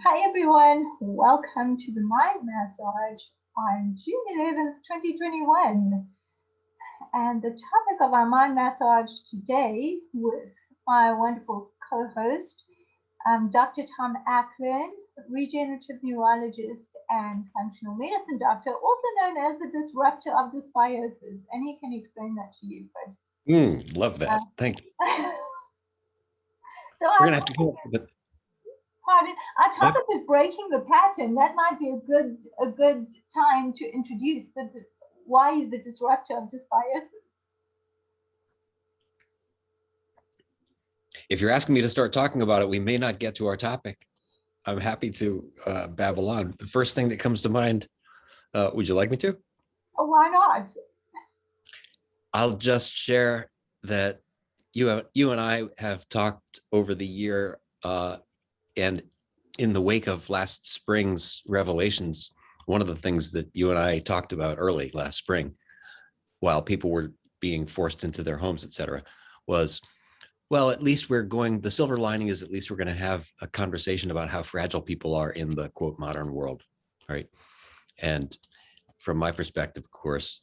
Hi everyone, welcome to the Mind Massage on June 11th, 2021. And the topic of our Mind Massage today with my wonderful co-host, Dr. Tom Ackland, regenerative neurologist and functional medicine doctor, also known as the disruptor of dysbiosis. And he can explain that to you. Love that. Thank you. So We're going to have to go. Pardon, our topic is breaking the pattern. That might be a good time to introduce why is the disruptor of dysbiosis. If you're asking me to start talking about it, we may not get to our topic. I'm happy to babble on. The first thing that comes to mind, would you like me to? Oh, why not? I'll just share that you and I have talked over the year, and in the wake of last spring's revelations, one of the things that you and I talked about early last spring, while people were being forced into their homes, et cetera, was, well, at least the silver lining is at least we're going to have a conversation about how fragile people are in the quote modern world, right? And from my perspective, of course,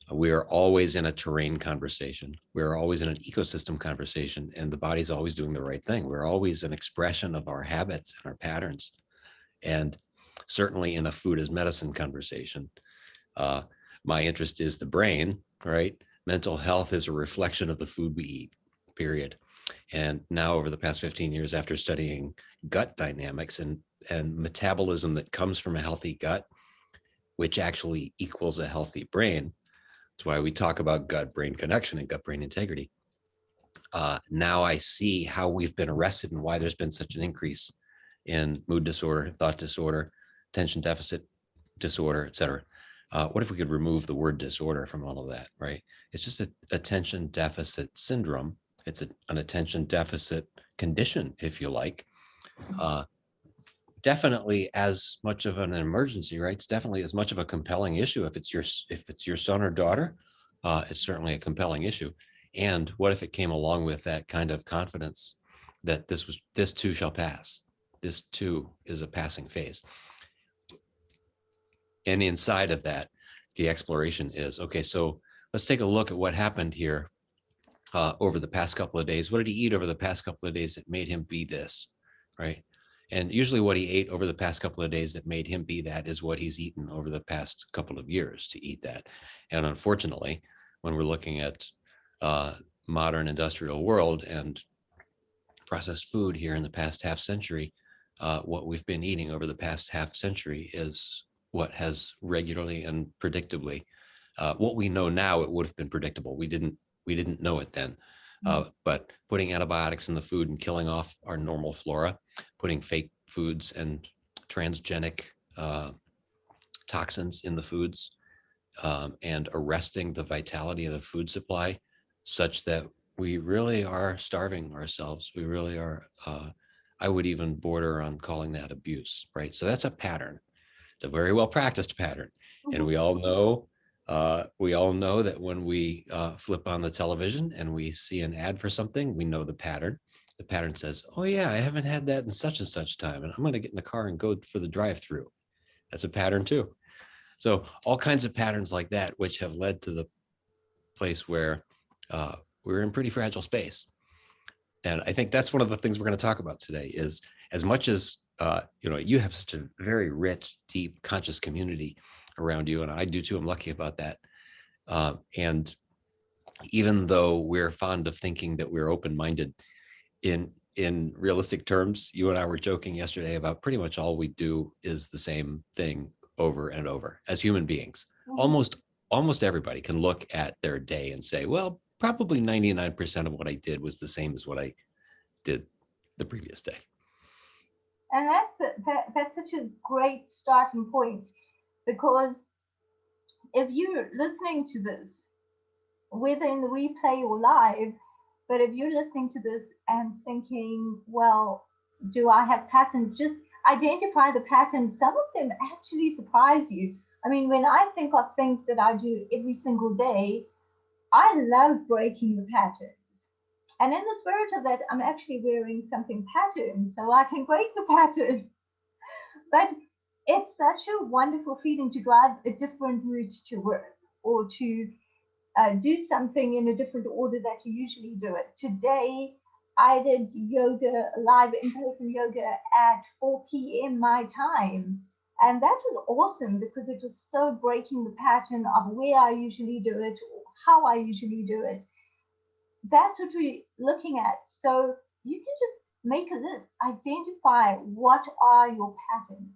we are always in a terrain conversation. We're always in an ecosystem conversation, and the body's always doing the right thing. We're always an expression of our habits and our patterns. And certainly in a food as medicine conversation, my interest is the brain, right? Mental health is a reflection of the food we eat, period. And now over the past 15 years, after studying gut dynamics and metabolism that comes from a healthy gut, which actually equals a healthy brain, that's why we talk about gut-brain connection and gut-brain integrity. Now I see how we've been arrested and why there's been such an increase in mood disorder, thought disorder, attention deficit disorder, et cetera. What if we could remove the word disorder from all of that, right? It's just an attention deficit syndrome. It's an attention deficit condition, if you like. Definitely as much of an emergency, right? It's definitely as much of a compelling issue. If it's your son or daughter, it's certainly a compelling issue. And what if it came along with that kind of confidence that this too shall pass? This too is a passing phase. And inside of that, the exploration is, okay, so let's take a look at what happened here over the past couple of days. What did he eat over the past couple of days that made him be this, right? And usually what he ate over the past couple of days that made him be that is what he's eaten over the past couple of years to eat that. And unfortunately, when we're looking at modern industrial world and processed food here in the past half century, what we've been eating over the past half century is what has regularly and predictably, what we know now, it would have been predictable. We didn't know it then. But putting antibiotics in the food and killing off our normal flora, putting fake foods and transgenic toxins in the foods, and arresting the vitality of the food supply such that we really are starving ourselves. We really are, I would even border on calling that abuse, right? So that's a pattern. It's a very well practiced pattern. And we all know that when we flip on the television and we see an ad for something, we know the pattern. The pattern says, oh yeah, I haven't had that in such and such time, and I'm going to get in the car and go for the drive-through. That's a pattern too. So all kinds of patterns like that, which have led to the place where we're in pretty fragile space. And I think that's one of the things we're going to talk about today is, as much as you have such a very rich, deep, conscious community around you, and I do too. I'm lucky about that. And even though we're fond of thinking that we're open-minded, in realistic terms, you and I were joking yesterday about pretty much all we do is the same thing over and over as human beings. Almost everybody can look at their day and say, well, probably 99% of what I did was the same as what I did the previous day. And that's such a great starting point, because if you're listening to this, whether in the replay or live, but if you're listening to this and thinking, well, do I have patterns? Just identify the patterns. Some of them actually surprise you. I mean, when I think of things that I do every single day, I love breaking the patterns. And in the spirit of that, I'm actually wearing something patterned so I can break the pattern. But it's such a wonderful feeling to drive a different route to work or to do something in a different order that you usually do it. Today, I did yoga, live in person yoga at 4 p.m. my time. And that was awesome because it was so breaking the pattern of where I usually do it or how I usually do it. That's what we're looking at. So you can just make a list, identify what are your patterns.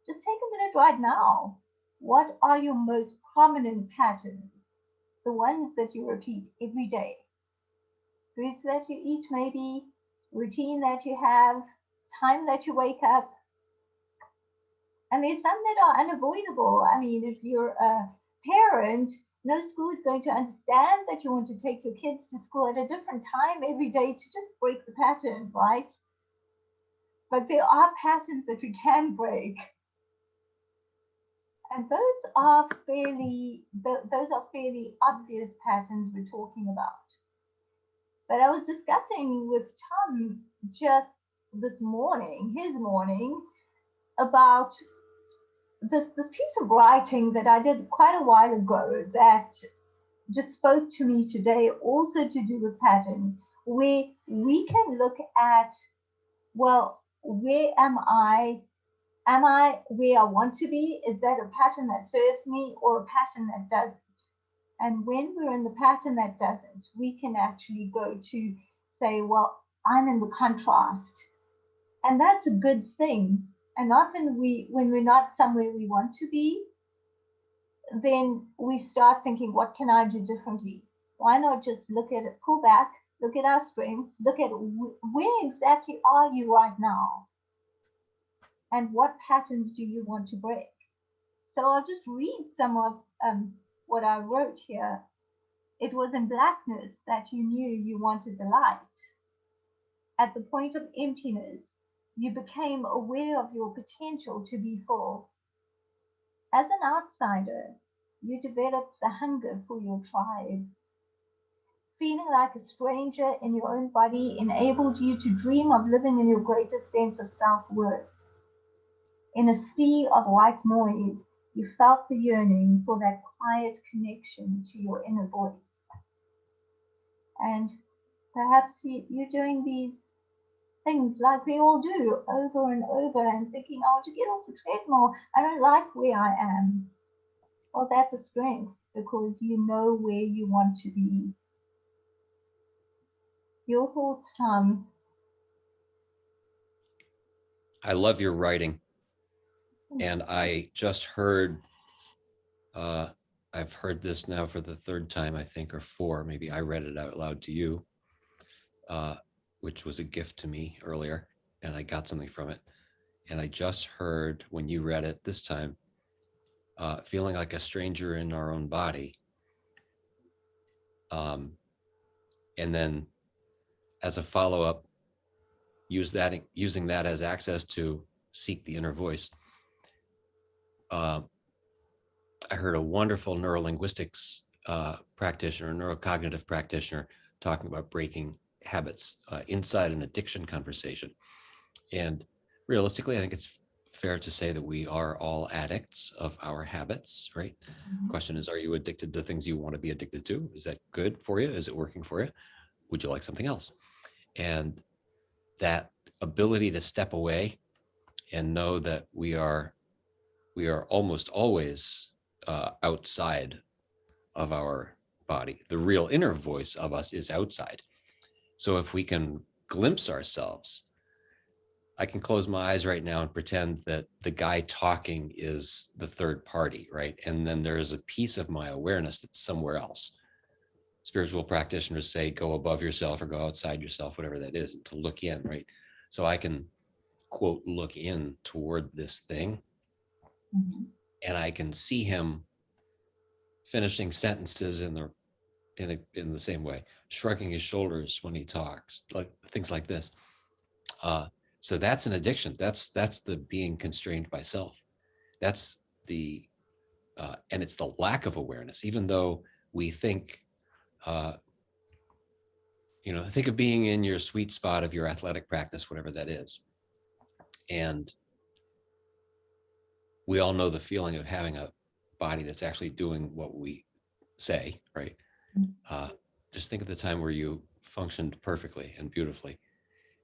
Just take a minute right now. What are your most prominent patterns? The ones that you repeat every day. Foods that you eat, maybe, routine that you have, time that you wake up. And there's some that are unavoidable. I mean, if you're a parent, no school is going to understand that you want to take your kids to school at a different time every day to just break the pattern, right? But there are patterns that we can break, and those are fairly obvious patterns we're talking about. But I was discussing with Tom just this morning, his morning, about this piece of writing that I did quite a while ago that just spoke to me today, also to do with patterns, where we can look at, well, where am I? Am I where I want to be? Is that a pattern that serves me or a pattern that doesn't? And when we're in the pattern that doesn't, we can actually go to say, well, I'm in the contrast. And that's a good thing. And often when we're not somewhere we want to be, then we start thinking, what can I do differently? Why not just look at it, pull back, look at our strengths, look at where exactly are you right now? And what patterns do you want to break? So I'll just read some of what I wrote here. It was in blackness that you knew you wanted the light. At the point of emptiness, you became aware of your potential to be full. As an outsider, you developed the hunger for your tribe. Feeling like a stranger in your own body enabled you to dream of living in your greatest sense of self worth. In a sea of white noise, you felt the yearning for that quiet connection to your inner voice. And perhaps you're doing these things like we all do over and over and thinking, oh, to get off the treadmill, I don't like where I am. Well, that's a strength because you know where you want to be. Your thoughts, Tom? I love your writing. And I just heard, I've heard this now for the third time, I think, or four. Maybe I read it out loud to you, which was a gift to me earlier, and I got something from it. And I just heard when you read it this time, feeling like a stranger in our own body. Um, and then as a follow-up, using that as access to seek the inner voice. I heard a wonderful neurolinguistics practitioner, neurocognitive practitioner, talking about breaking habits inside an addiction conversation. And realistically, I think it's fair to say that we are all addicts of our habits, right? Mm-hmm. Question is, are you addicted to things you want to be addicted to? Is that good for you? Is it working for you? Would you like something else? And that ability to step away and know that we are almost always outside of our body. The real inner voice of us is outside. So if we can glimpse ourselves, I can close my eyes right now and pretend that the guy talking is the third party, right? And then there is a piece of my awareness that's somewhere else. Spiritual practitioners say go above yourself or go outside yourself, whatever that is, and to look in, right? So I can, quote, look in toward this thing, Mm-hmm. and I can see him finishing sentences in the same way, shrugging his shoulders when he talks, like things like this. Uh, so that's an addiction. That's the being constrained by self. That's the and it's the lack of awareness. Even though we think, uh, think of being in your sweet spot of your athletic practice, whatever that is, and we all know the feeling of having a body that's actually doing what we say, right? Just think of the time where you functioned perfectly and beautifully.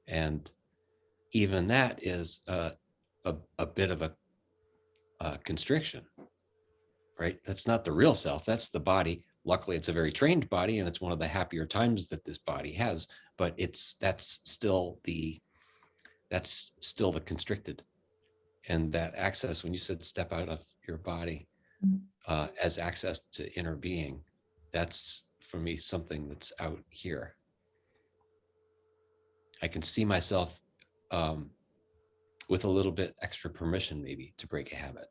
And even that is a bit of a constriction, right? That's not the real self. That's the body. Luckily, it's a very trained body, and it's one of the happier times that this body has. But that's still the constricted, and that access. When you said step out of your body as access to inner being, that's for me something that's out here. I can see myself with a little bit extra permission, maybe, to break a habit.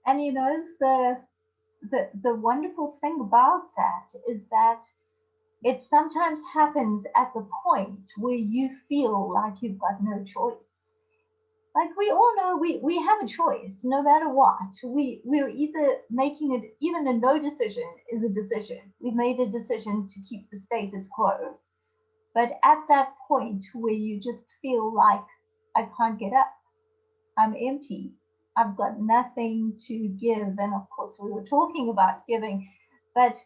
And you know, the wonderful thing about that is that it sometimes happens at the point where you feel like you've got no choice. Like we all know we have a choice no matter what. We're either making it, even a no decision is a decision. We've made a decision to keep the status quo. But at that point where you just feel like I can't get up, I'm empty, I've got nothing to give. And of course, we were talking about giving. But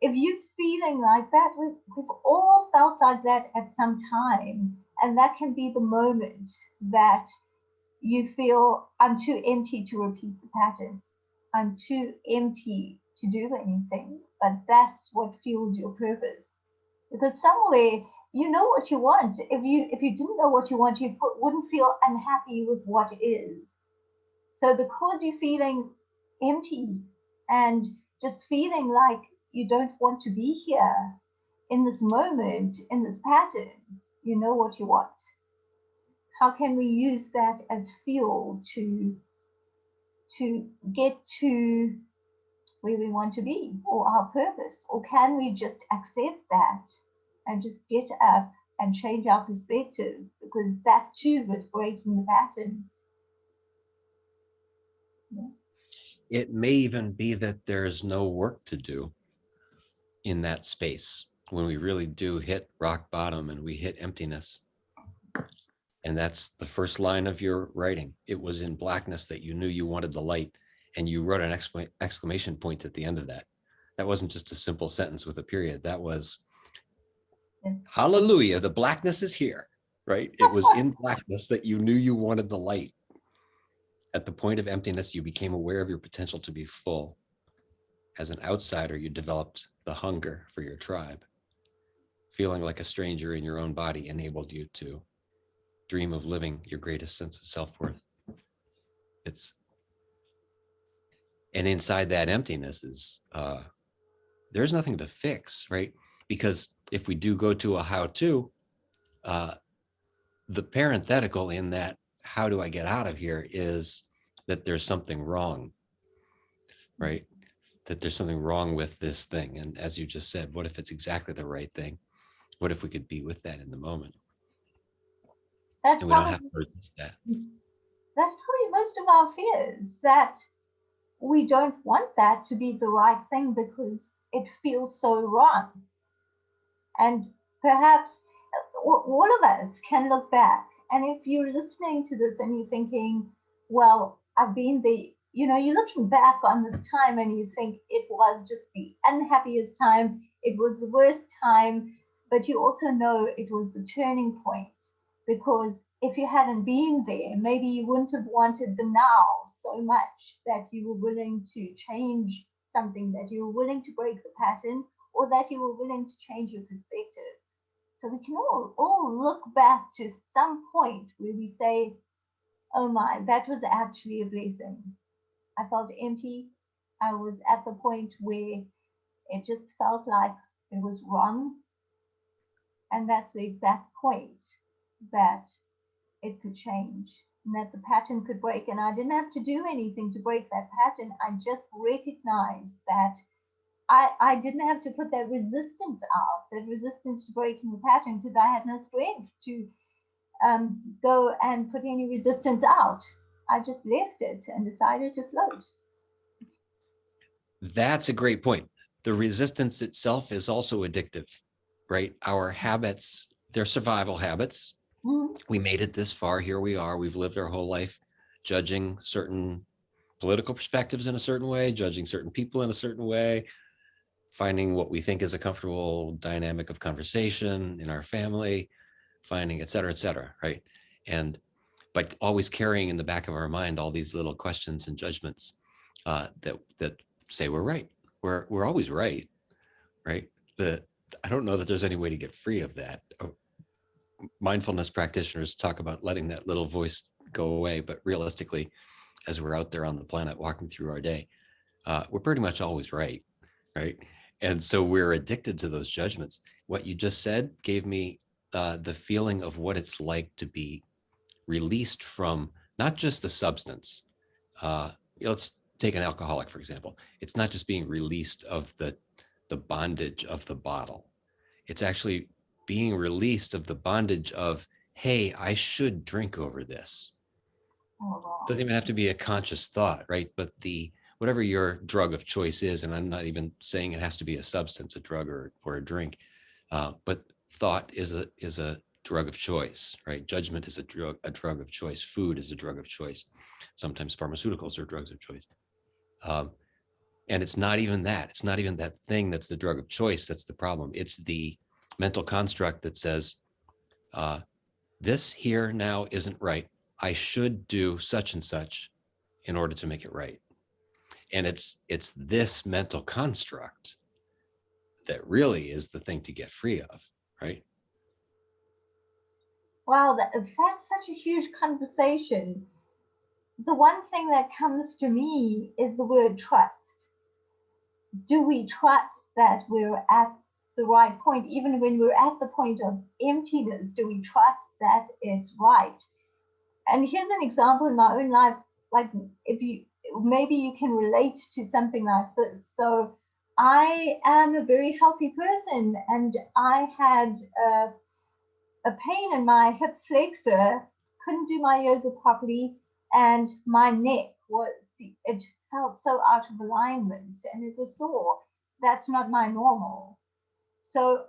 if you're feeling like that, we've all felt like that at some time. And that can be the moment that you feel I'm too empty to repeat the pattern. I'm too empty to do anything. But that's what fuels your purpose. Because somewhere you know what you want. If you didn't know what you want, you wouldn't feel unhappy with what is. So because you're feeling empty and just feeling like you don't want to be here in this moment, in this pattern, you know what you want. How can we use that as fuel to get to where we want to be or our purpose? Or can we just accept that and just get up and change our perspective? Because that too is breaking the pattern. Yeah. It may even be that there's no work to do in that space when we really do hit rock bottom and we hit emptiness. And that's the first line of your writing. It was in blackness that you knew you wanted the light, and you wrote an exclamation point at the end of that. That wasn't just a simple sentence with a period. That was, hallelujah, the blackness is here, right? It was in blackness that you knew you wanted the light. At the point of emptiness, you became aware of your potential to be full. As an outsider, you developed the hunger for your tribe. Feeling like a stranger in your own body enabled you to dream of living your greatest sense of self-worth. And inside that emptiness is, there's nothing to fix, right? Because if we do go to a how-to, the parenthetical in that, how do I get out of here, is that there's something wrong, right? That there's something wrong with this thing. And as you just said, what if it's exactly the right thing? What if we could be with that in the moment? That's and we don't have probably, to resist that. that's probably most of our fears, that we don't want that to be the right thing because it feels so wrong. And perhaps all of us can look back. And if you're listening to this and you're thinking, well, I've been the, you're looking back on this time and you think it was just the unhappiest time, it was the worst time, but you also know it was the turning point. Because if you hadn't been there, maybe you wouldn't have wanted the now so much that you were willing to change something, that you were willing to break the pattern, or that you were willing to change your perspective. So we can all look back to some point where we say, oh my, that was actually a blessing. I felt empty. I was at the point where it just felt like it was wrong. And that's the exact point that it could change and that the pattern could break. And I didn't have to do anything to break that pattern. I just recognized that I didn't have to put that resistance to breaking the pattern, because I had no strength to go and put any resistance out. I just left it and decided to float. That's a great point. The resistance itself is also addictive, right? Our habits, they're survival habits. Mhm. We made it this far. Here we are. We've lived our whole life judging certain political perspectives in a certain way, judging certain people in a certain way, finding what we think is a comfortable dynamic of conversation in our family, finding et cetera, right? And but always carrying in the back of our mind all these little questions and judgments that say we're right. We're always right, right? The I don't know that there's any way to get free of that. Mindfulness practitioners talk about letting that little voice go away, but realistically, as we're out there on the planet walking through our day, we're pretty much always right, right? And so we're addicted to those judgments. What you just said gave me the feeling of what it's like to be released from not just the substance. Uh, let's take an alcoholic, for example. It's not just being released of the bondage of the bottle. It's actually being released of the bondage of, hey, I should drink over this. Oh, wow. Doesn't even have to be a conscious thought, right? But the whatever your drug of choice is, and I'm not even saying it has to be a substance, a drug or a drink, but thought is a drug of choice, right? Judgment is a drug of choice. Food is a drug of choice. Sometimes pharmaceuticals are drugs of choice. Um, and it's not even that. It's not even that thing that's the drug of choice that's the problem. It's the mental construct that says, uh, this here now isn't right. I should do such and such in order to make it right. And it's this mental construct that really is the thing to get free of, right? Wow, that's such a huge conversation. The one thing that comes to me is the word trust. Do we trust that we're at the right point, even when we're at the point of emptiness? Do we trust that it's right? And here's an example in my own life. Like, if you maybe you can relate to something like this. So I am a very healthy person, and I had a pain in my hip flexor, couldn't do my yoga properly, and my neck was, it just felt so out of alignment and it was sore. That's not my normal. So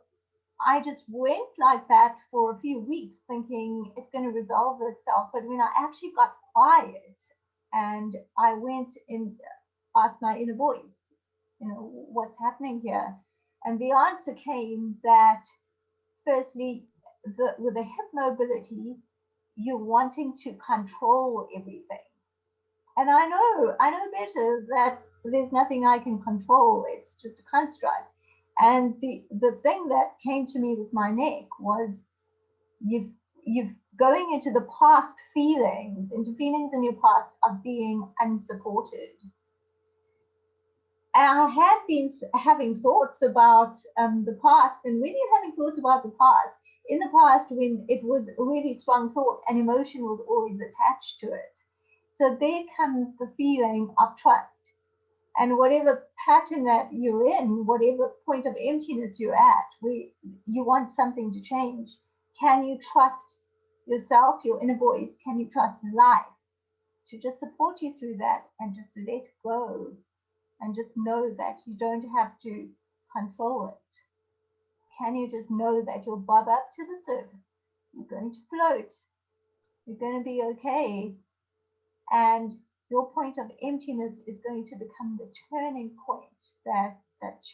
I just went like that for a few weeks thinking it's going to resolve itself. But when I actually got quiet and I went and asked my inner voice, what's happening here? And the answer came that firstly, with the hip mobility, you're wanting to control everything. And I know better that there's nothing I can control. It's just a construct. And the thing that came to me with my neck was you've going into the past feelings, into feelings in your past of being unsupported. And I had been having thoughts about the past, and when you're having thoughts about the past, in the past when it was a really strong thought, and emotion was always attached to it. So there comes the feeling of trust. And whatever pattern that you're in, whatever point of emptiness you're at, where you want something to change, can you trust yourself, your inner voice? Can you trust life to just support you through that and just let go and just know that you don't have to control it? Can you just know that you'll bob up to the surface? You're going to float. You're going to be okay. And your point of emptiness is going to become the turning point that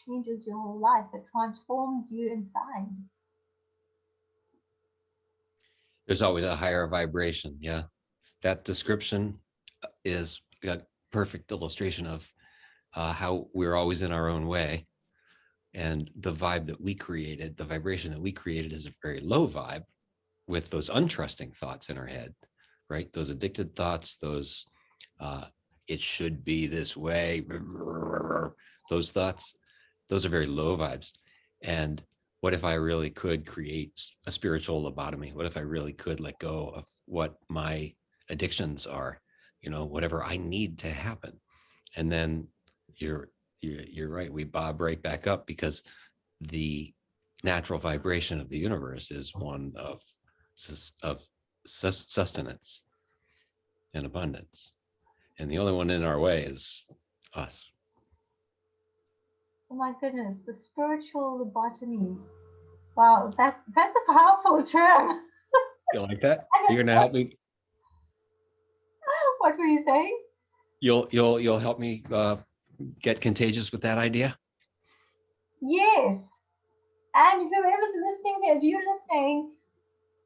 changes your whole life, that transforms you inside. There's always a higher vibration. Yeah. That description is a perfect illustration of how we're always in our own way. And the vibe that we created, the vibration that we created is a very low vibe with those untrusting thoughts in our head, right? Those addicted thoughts, those uh, it should be this way, those thoughts, those are very low vibes. And what if I really could create a spiritual lobotomy? What if I really could let go of what my addictions are, whatever I need to happen? And then you're you're right. We bob right back up because the natural vibration of the universe is one of sustenance and abundance, and the only one in our way is us. Oh my goodness, the spiritual lobotomy. Wow, that's a powerful term. You like that? And You're gonna help me. what were you saying? You'll help me get contagious with that idea. Yes. And whoever's listening, if you're listening,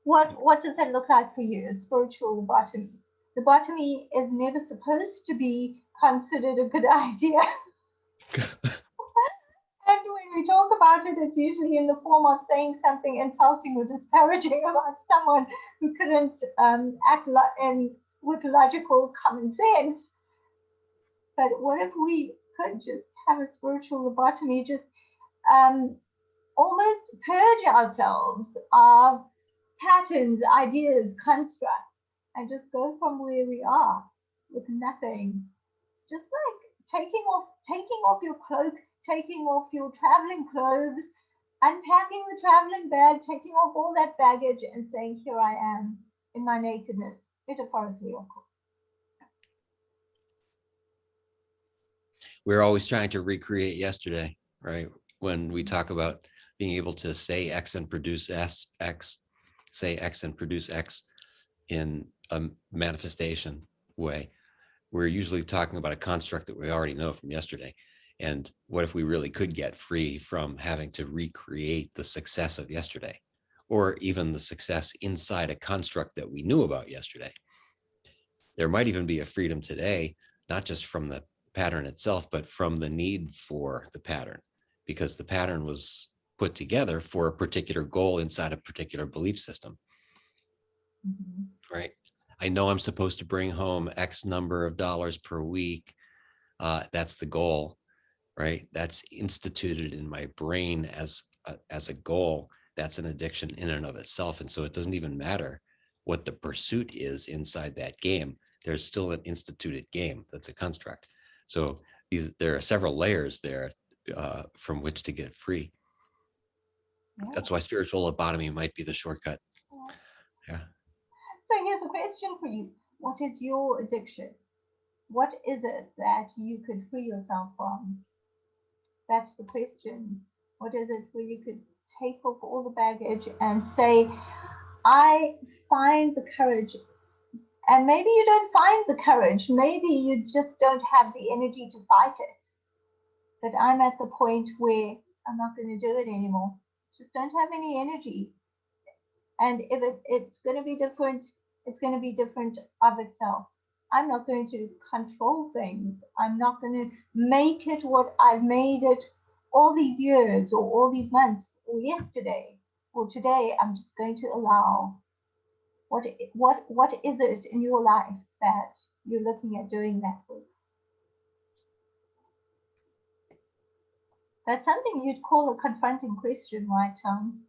what does that look like for you? A spiritual lobotomy. Lobotomy is never supposed to be considered a good idea. And when we talk about it, it's usually in the form of saying something insulting or disparaging about someone who couldn't with logical common sense. But what if we could just have a spiritual lobotomy, just um, almost purge ourselves of patterns, ideas, constructs, and just go from where we are with nothing. It's just like taking off your cloak, taking off your traveling clothes, unpacking the traveling bag, taking off all that baggage and saying, here I am in my nakedness, metaphorically, of course. We're always trying to recreate yesterday, right? When we talk about being able to say X and produce X, say X and produce X in a manifestation way, we're usually talking about a construct that we already know from yesterday. And what if we really could get free from having to recreate the success of yesterday, or even the success inside a construct that we knew about yesterday? There might even be a freedom today, not just from the pattern itself, but from the need for the pattern, because the pattern was put together for a particular goal inside a particular belief system. Right? I know I'm supposed to bring home X number of dollars per week. That's the goal, right? That's instituted in my brain as a goal. That's an addiction in and of itself. And so it doesn't even matter what the pursuit is inside that game. There's still an instituted game that's a construct. So there are several layers there from which to get free. Yeah. That's why spiritual lobotomy might be the shortcut. Yeah. So here's a question for you. What is your addiction? What is it that you could free yourself from? That's the question. What is it where you could take off all the baggage and say, I find the courage? And maybe you don't find the courage. Maybe you just don't have the energy to fight it. But I'm at the point where I'm not going to do it anymore. Just don't have any energy. And if it's going to be different, it's going to be different of itself. I'm not going to control things. I'm not going to make it what I've made it all these years or all these months or yesterday or today. I'm just going to allow. What is it in your life that you're looking at doing that with? That's something you'd call a confronting question, right, Tom?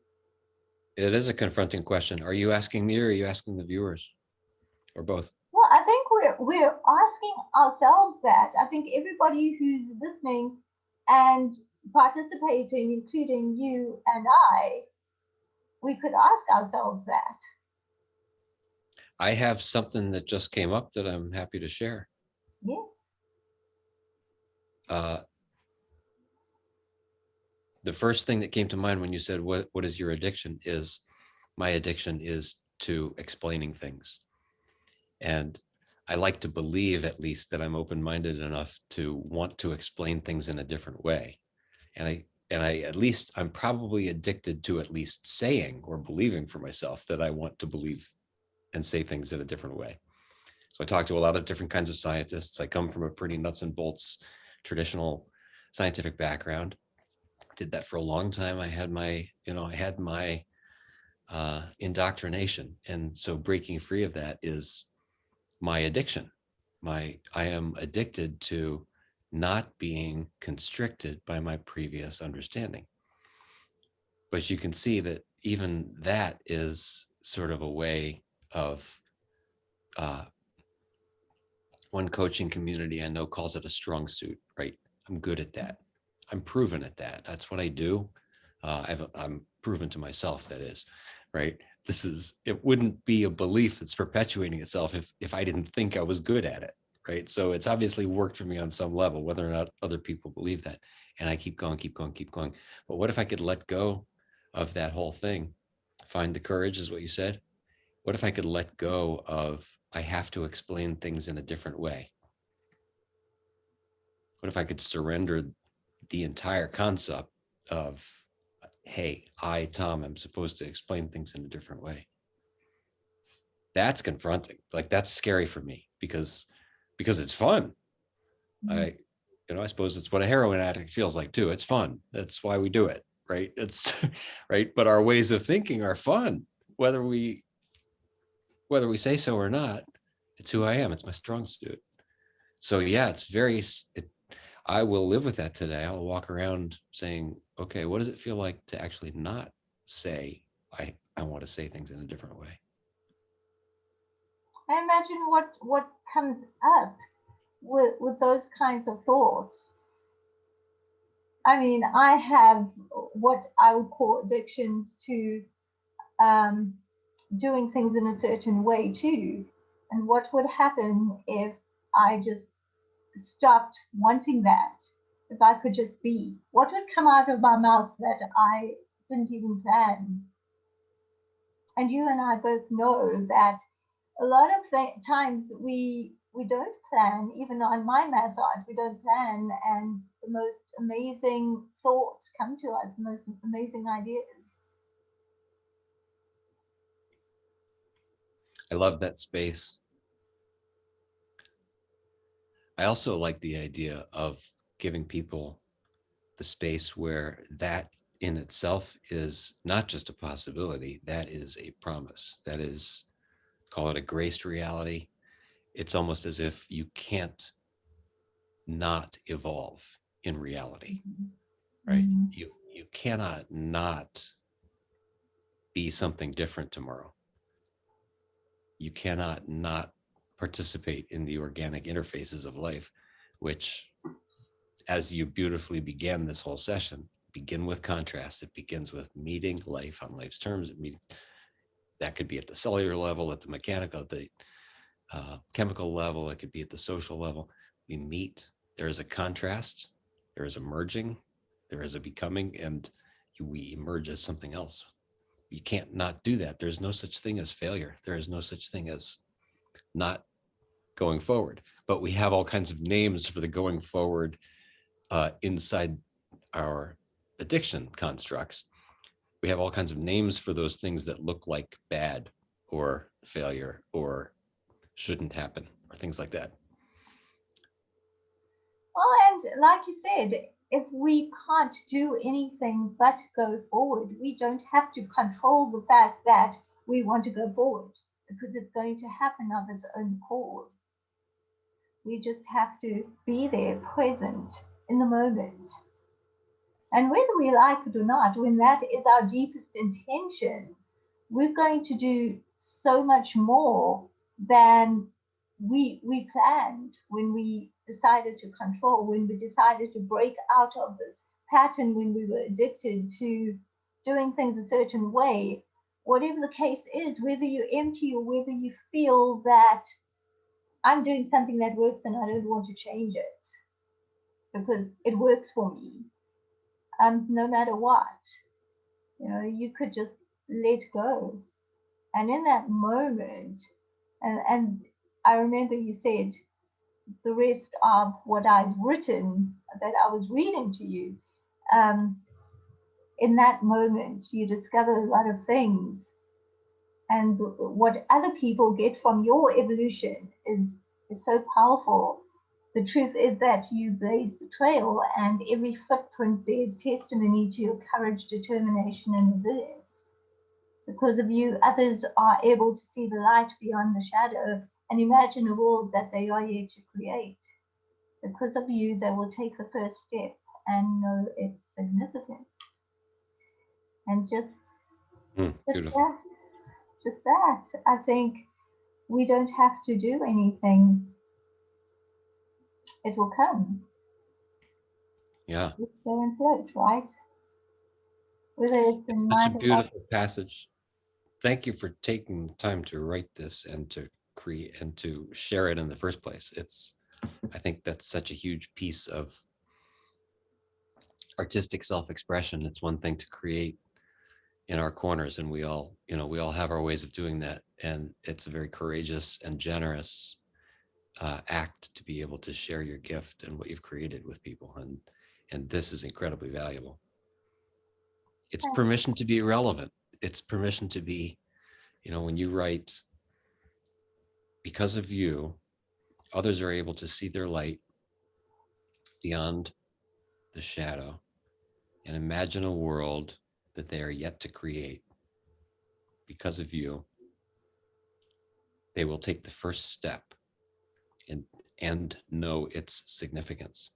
It is a confronting question. Are you asking me or are you asking the viewers, or both? Well, I think we're asking ourselves that. I think everybody who's listening and participating, including you and I, we could ask ourselves that. I have something that just came up that I'm happy to share. Yeah. The first thing that came to mind when you said, what is your addiction, is my addiction is to explaining things. And I like to believe, at least, that I'm open-minded enough to want to explain things in a different way. And I'm probably addicted to at least saying or believing for myself that I want to believe and say things in a different way. So I talk to a lot of different kinds of scientists. I come from a pretty nuts and bolts traditional scientific background. Did that for a long time. I had my indoctrination. And so breaking free of that is my addiction. I am addicted to not being constricted by my previous understanding. But you can see that even that is sort of a way of, one coaching community I know calls it a strong suit, right? I'm good at that. I'm proven at that. That's what I do. I'm proven to myself, that is, right? It wouldn't be a belief that's perpetuating itself if I didn't think I was good at it, right? So it's obviously worked for me on some level, whether or not other people believe that. And I keep going, keep going, keep going. But what if I could let go of that whole thing, find the courage, is what you said, What if I could let go of, I have to explain things in a different way? What if I could surrender the entire concept of, hey, I, Tom, am supposed to explain things in a different way? That's confronting. Like, that's scary for me because it's fun. I, I suppose it's what a heroin addict feels like too. It's fun. That's why we do it, right? It's right. But our ways of thinking are fun, whether we say so or not. It's who I am. It's my strong suit. So yeah, I will live with that today. I'll walk around saying, okay, what does it feel like to actually not say, I want to say things in a different way? I imagine what comes up with those kinds of thoughts. I mean, I have what I would call addictions to um, doing things in a certain way too. And what would happen if I just stopped wanting that? If I could just be, what would come out of my mouth that I didn't even plan? And you and I both know that a lot of times we don't plan. Even on my massage, we don't plan, and the most amazing thoughts come to us, the most amazing ideas. I love that space. I also like the idea of giving people the space where that in itself is not just a possibility, that is a promise. That is, call it a graced reality. It's almost as if you can't not evolve in reality, right? Mm-hmm. You cannot not be something different tomorrow. You cannot not participate in the organic interfaces of life, which, as you beautifully began this whole session, begin with contrast. It begins with meeting life on life's terms. That could be at the cellular level, at the mechanical, at the chemical level. It could be at the social level. We meet. There is a contrast. There is a merging. There is a becoming, and we emerge as something else. You can't not do that. There's no such thing as failure. There is no such thing as not going forward. But we have all kinds of names for the going forward inside our addiction constructs. We have all kinds of names for those things that look like bad or failure or shouldn't happen or things like that. Well, and like you said, if we can't do anything but go forward, we don't have to control the fact that we want to go forward because it's going to happen of its own accord. We just have to be there, present in the moment. And whether we like it or not, when that is our deepest intention, we're going to do so much more than we planned when we decided to control, when we decided to break out of this pattern, when we were addicted to doing things a certain way. Whatever the case is, whether you're empty or whether you feel that I'm doing something that works and I don't want to change it because it works for me, no matter what, you could just let go. And in that moment, and I remember you said the rest of what I'd written that I was reading to you. Um, in that moment, you discover a lot of things, and what other people get from your evolution is so powerful. The truth is that you blaze the trail, and every footprint bears testimony to your courage, determination, and resilience. Because of you, others are able to see the light beyond the shadow and imagine a world that they are yet to create. Because of you, they will take the first step and know its significance. And just Beautiful. that, just that, I think we don't have to do anything. It will come. Yeah. Just go and float, right? Whether it's It's in such a mind or beautiful passage. Thank you for taking the time to write this and to create and to share it in the first place. I think that's such a huge piece of artistic self-expression. It's one thing to create in our corners, and we all have our ways of doing that, and it's a very courageous and generous act to be able to share your gift and what you've created with people, and this is incredibly valuable. It's permission to be irrelevant. It's permission to be, when you write, because of you, others are able to see their light beyond the shadow and imagine a world that they are yet to create. Because of you, they will take the first step and know its significance.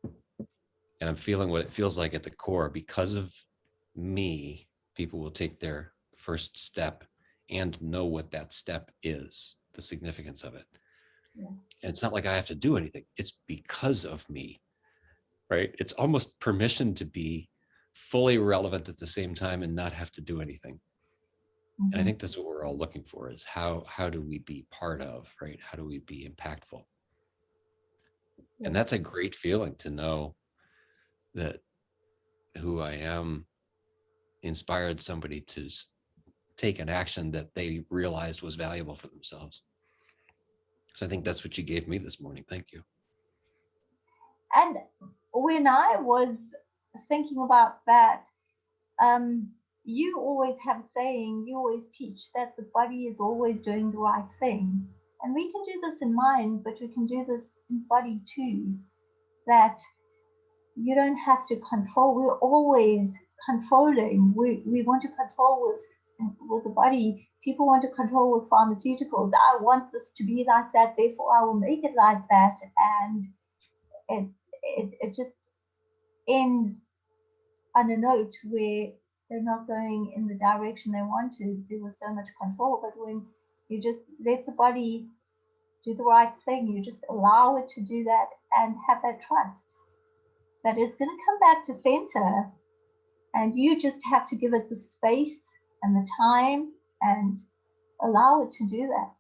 And I'm feeling what it feels like at the core. Because of me, people will take their first step and know what that step is, the significance of it. Yeah. And it's not like I have to do anything. It's because of me, right? It's almost permission to be fully relevant at the same time and not have to do anything. Mm-hmm. And I think that's what we're all looking for, is how do we be part of, right? How do we be impactful? Yeah. And that's a great feeling, to know that who I am inspired somebody to take an action that they realized was valuable for themselves. So I think that's what you gave me this morning. Thank you. And when I was thinking about that, you always have a saying, you always teach that the body is always doing the right thing. And we can do this in mind, but we can do this in body too. That you don't have to control. We're always controlling. We want to control with the body. People want to control with pharmaceuticals. I want this to be like that, therefore I will make it like that. And it just ends on a note where they're not going in the direction they want to. There was so much control. But when you just let the body do the right thing, you just allow it to do that and have that trust that it's going to come back to center, and you just have to give it the space and the time and allow it to do that.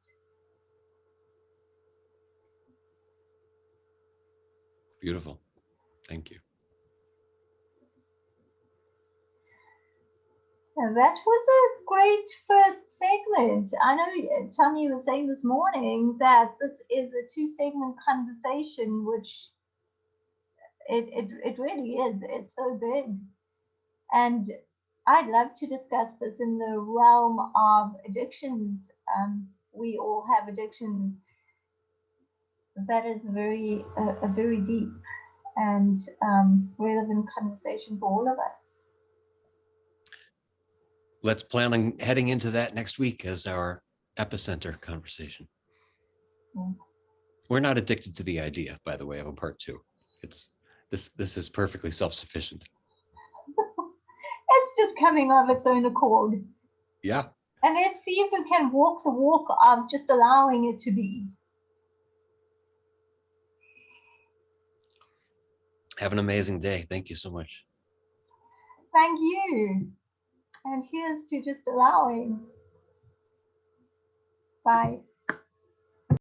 Beautiful. Thank you. And that was a great first segment. I know Tommy was saying this morning that this is a 2-segment conversation, which it really is. It's so big. And I'd love to discuss this in the realm of addictions. We all have addictions. That is a very deep and relevant conversation for all of us. Let's plan on heading into that next week as our epicenter conversation. Yeah. We're not addicted to the idea, by the way, of a part 2. This is perfectly self-sufficient. It's just coming of its own accord. Yeah. And let's see if we can walk the walk of just allowing it to be. Have an amazing day. Thank you so much. Thank you. And here's to just allowing. Bye.